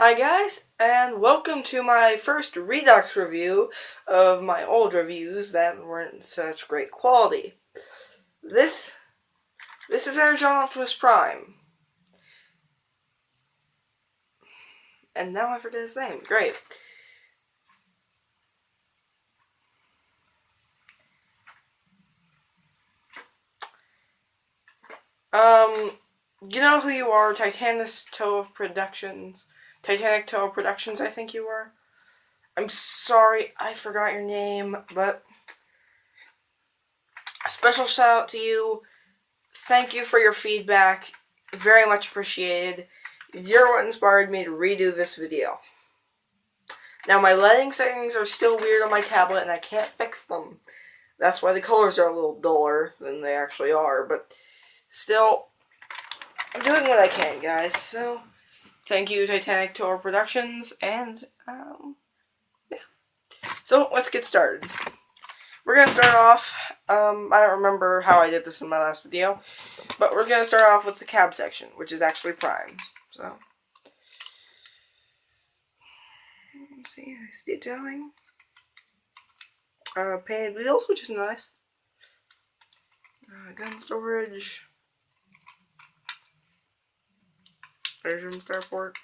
Hi guys, and welcome to my first Redux review of my old reviews that weren't such great quality. This is energon Optimus Prime. And now I forget his name. Great. You know who you are, Titanic Toe Productions. Titanic Toe Productions, I think you are. I'm sorry, I forgot your name, but a special shout out to you. Thank you for your feedback. Very much appreciated. You're what inspired me to redo this video. Now my lighting settings are still weird on my tablet and I can't fix them. That's why the colors are a little duller than they actually are, but still, I'm doing what I can, guys. So, thank you, Titanic Tour Productions, and, yeah. So, let's get started. We're gonna start off, I don't remember how I did this in my last video, but we're gonna start off with the cab section, which is actually primed. So, let's see, it's detailing. Painted wheels, which is nice. Gun storage. Version starport.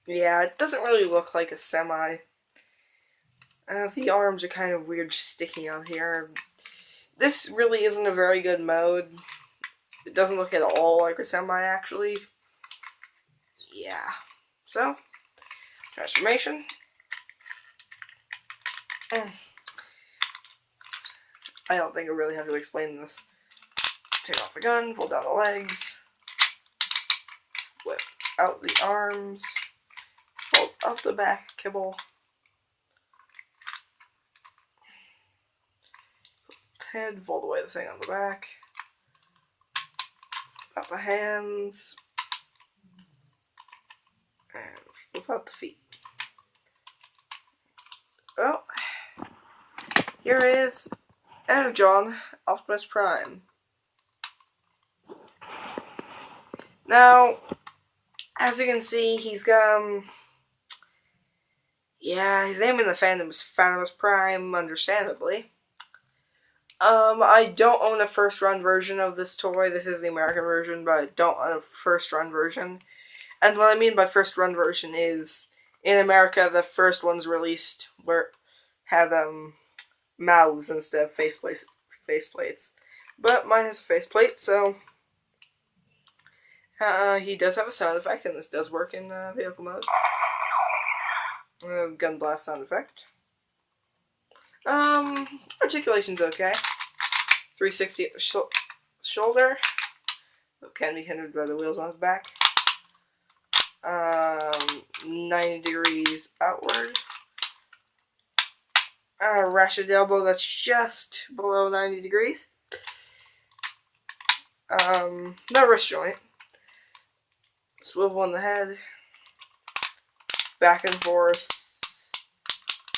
Yeah, it doesn't really look like a semi. The arms are kind of weird just sticking out here. This really isn't a very good mode. It doesn't look at all like a semi, actually. Yeah. So, transformation. I don't think I really have to explain this. Take off the gun, pull down the legs, whip out the arms, hold up the back kibble, head, fold away the thing on the back, out the hands, and flip out the feet. Oh, here is Energon Optimus Prime. Now, as you can see, he's got, yeah, his name in the fandom is Optimus Prime, understandably. I don't own a first run version of this toy. This is the American version, but I don't own a first run version. And what I mean by first run version is, in America, the first ones released had mouths instead of faceplates. But mine has a faceplate, so he does have a sound effect, and this does work in vehicle mode. Gun blast sound effect. Articulation's okay. 360 at the shoulder. Can be hindered by the wheels on his back. 90 degrees outward. Ratchet elbow that's just below 90 degrees. No wrist joint. Swivel on the head. Back and forth.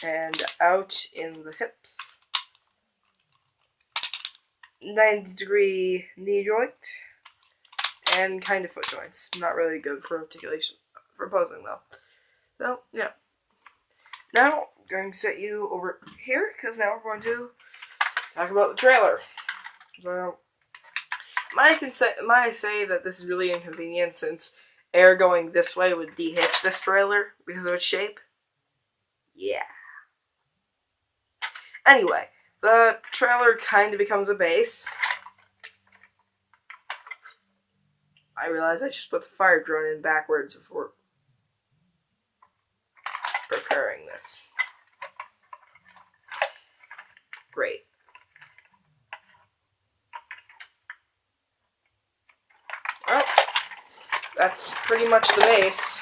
And out in the hips. 90 degree knee joint. And kind of foot joints. Not really good for articulation. For posing though. So, yeah. Now, I'm going to set you over here, because now we're going to talk about the trailer. So, might say that this is really inconvenient, since air going this way would de-hitch this trailer because of its shape. Yeah. Anyway, the trailer kind of becomes a base. I realize I just put the fire drone in backwards before preparing this. Great. Well, that's pretty much the base.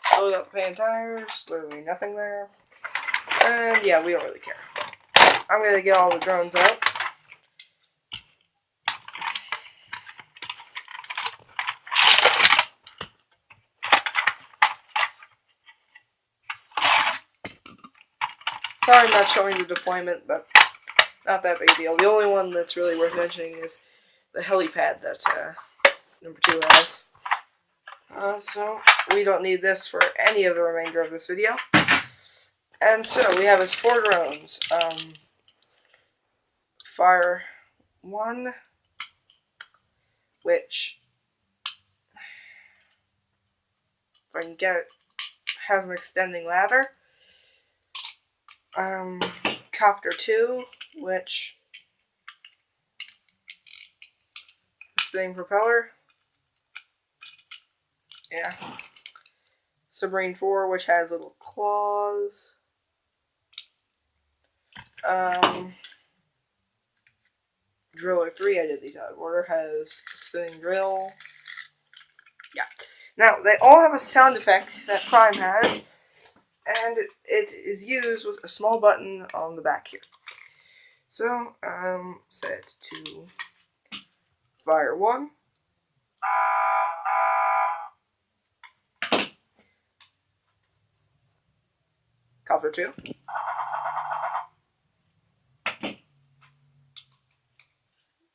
Still got the painted tires, literally nothing there. And yeah, we don't really care. I'm gonna get all the drones out. Sorry I'm not showing the deployment, but not that big a deal. The only one that's really worth mentioning is the helipad that number 2 has. So we don't need this for any of the remainder of this video. And so we have his 4 drones. Fire 1, which, if I can get it, has an extending ladder. Copter 2, which spinning propeller. Yeah. Submarine 4, which has little claws. Driller 3, I did these out of order, has spinning drill. Yeah. Now, they all have a sound effect that Prime has, and it is used with a small button on the back here. So, set to fire 1. Copter 2.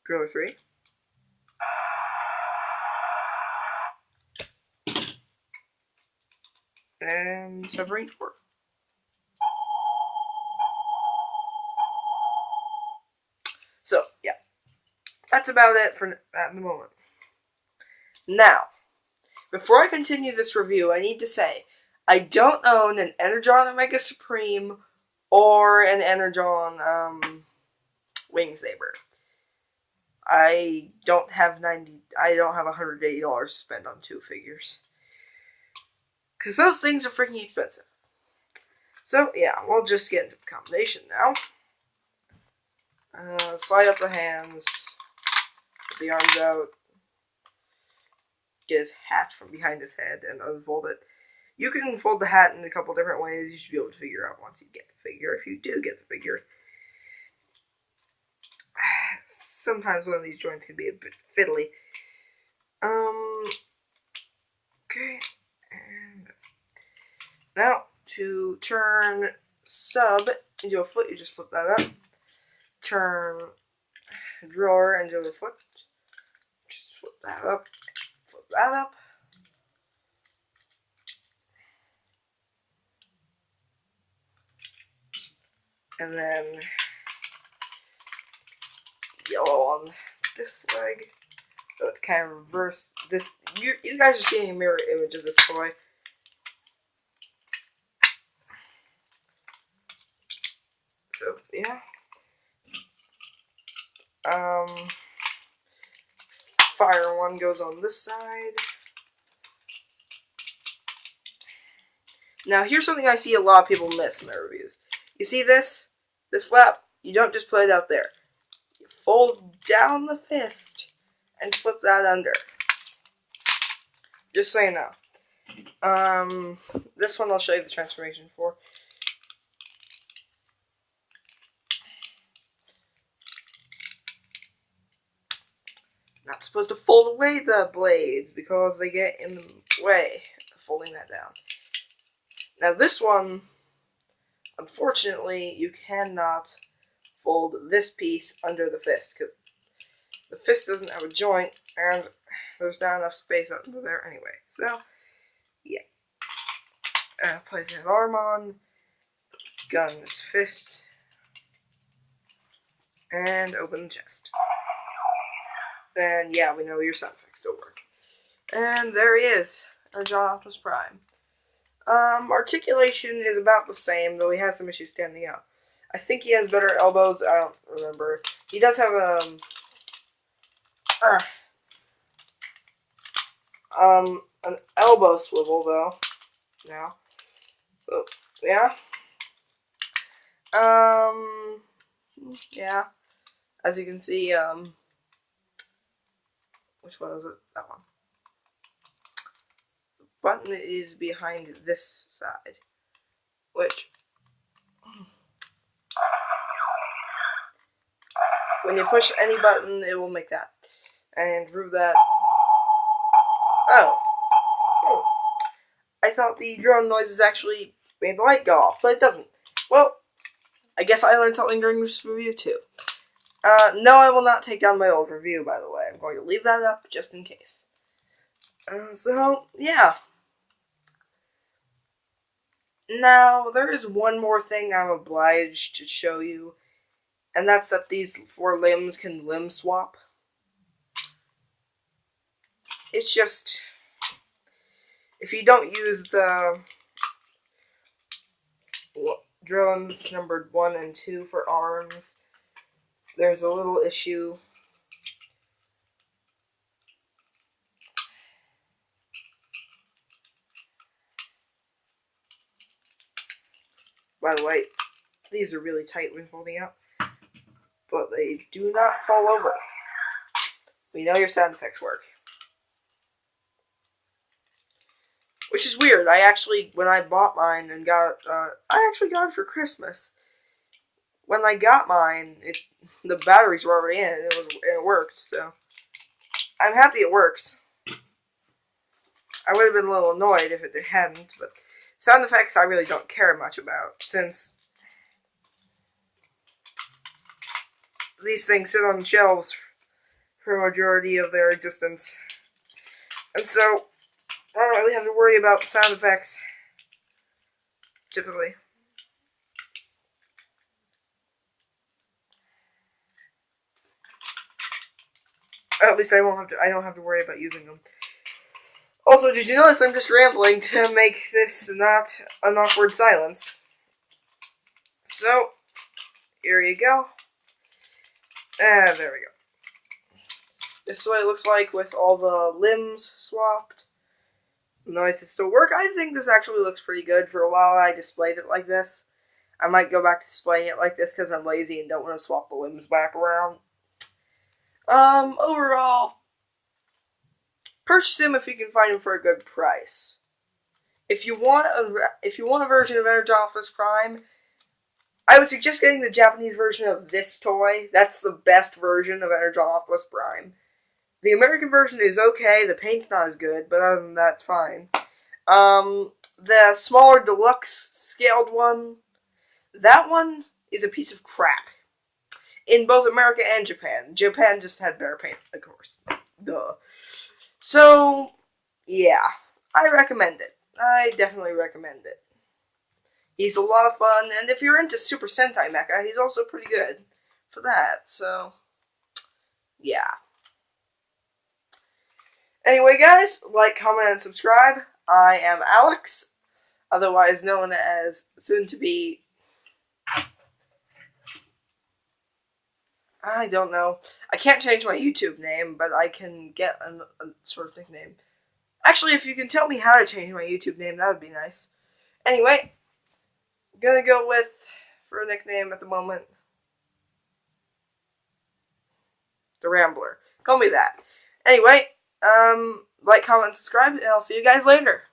Driller 3. And submarine 4. So, yeah. That's about it for at the moment. Now, before I continue this review, I need to say, I don't own an Energon Omega Supreme or an Energon Wing Saber. I don't have $180 to spend on 2 figures. Because those things are freaking expensive. So, yeah, we'll just get into the combination now. Slide up the hands, put the arms out, get his hat from behind his head, and unfold it. You can fold the hat in a couple different ways. You should be able to figure out once you get the figure, if you do get the figure. Sometimes one of these joints can be a bit fiddly. Okay, and now to turn sub into a foot, you just flip that up. Turn drawer into a foot, just flip that up, flip that up. And then yellow on this leg. So it's kind of reverse. This you guys are seeing a mirror image of this toy. So yeah. Fire 1 goes on this side. Now here's something I see a lot of people miss in their reviews. You see this flap? You don't just put it out there. You fold down the fist and flip that under. Just so you know. This one I'll show you the transformation for. Not supposed to fold away the blades because they get in the way of folding that down. Now this one, unfortunately, you cannot fold this piece under the fist because the fist doesn't have a joint and there's not enough space under there anyway. So, yeah. Place his arm on, gun his fist, and open the chest. And yeah, we know your sound effects still work. And there he is, our John Optimus Prime. Articulation is about the same, though he has some issues standing up. I think he has better elbows, I don't remember. He does have an elbow swivel, though, now. So, yeah. Yeah. As you can see, which one is it? That one. The button is behind this side, which, when you push any button, it will make that. And prove that. Oh. I thought the drone noises actually made the light go off, but it doesn't. Well, I guess I learned something during this review too. No, I will not take down my old review, by the way. I'm going to leave that up just in case. So, yeah. Now, there is one more thing I'm obliged to show you, and that's that these 4 limbs can limb swap. It's just, if you don't use the drones numbered 1 and 2 for arms, there's a little issue. By the way, these are really tight when folding out, but they do not fall over. We know your sound effects work. Which is weird. I actually, when I bought mine and got, I actually got it for Christmas. When I got mine, the batteries were already in, and it worked, so I'm happy it works. I would have been a little annoyed if it hadn't, but sound effects I really don't care much about, since these things sit on shelves for a majority of their existence. And so, I don't really have to worry about sound effects, typically. At least I don't have to worry about using them. Also, did you notice I'm just rambling to make this not an awkward silence? So, here you go. And there we go. This is what it looks like with all the limbs swapped. The noises still work. I think this actually looks pretty good. For a while I displayed it like this. I might go back to displaying it like this because I'm lazy and don't want to swap the limbs back around. Overall, purchase him if you can find him for a good price. If you want a version of Energon Optimus Prime, I would suggest getting the Japanese version of this toy. That's the best version of Energon Optimus Prime. The American version is okay. The paint's not as good, but other than that, it's fine. The smaller deluxe scaled one, that one is a piece of crap. In both America and Japan. Japan just had better paint, of course. Duh. So, yeah. I recommend it. I definitely recommend it. He's a lot of fun, and if you're into Super Sentai Mecha, he's also pretty good for that, so, yeah. Anyway, guys, like, comment, and subscribe. I am Alex, otherwise known as soon-to-be... I don't know. I can't change my YouTube name, but I can get a sort of nickname. Actually, if you can tell me how to change my YouTube name, that would be nice. Anyway, gonna go with, for a nickname at the moment, The Rambler. Call me that. Anyway, like, comment, subscribe, and I'll see you guys later.